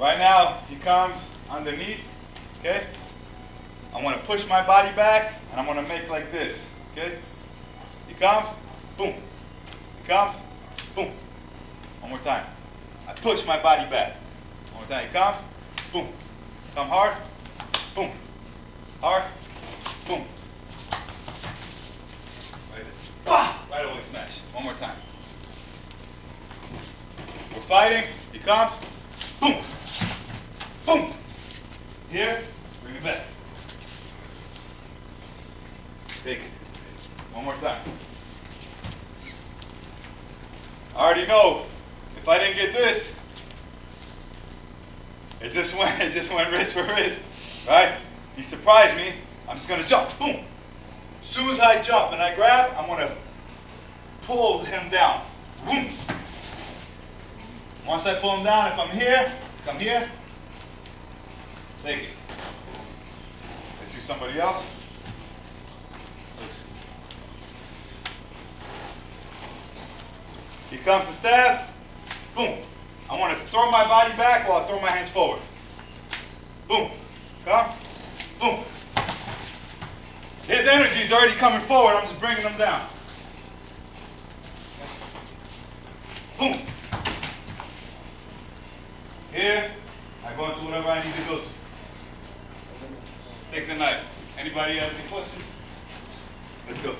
Right now, he comes underneath, okay? I want to push my body back, and I'm going to make like this, okay? He comes, boom. He comes, boom. One more time. I push my body back. One more time. He comes, boom. Come hard, boom. Hard, boom. Right there. Bah! Right away, smash. One more time. We're fighting. He comes, boom. Boom. Here, bring it back. Take it. One more time. I already know if I didn't get this, it just went wrist for wrist, right? He surprised me. I'm just gonna jump. Boom. As soon as I jump and I grab, I'm gonna pull him down. Boom. Once I pull him down, if I'm here, come here. Take it. Let's do somebody else. He comes to stab. Boom. I want to throw my body back while I throw my hands forward. Boom. Come. Boom. His energy is already coming forward. I'm just bringing him down. Boom. Here, I go into whatever I need to go to. Take the knife. Anybody have any questions? Let's go.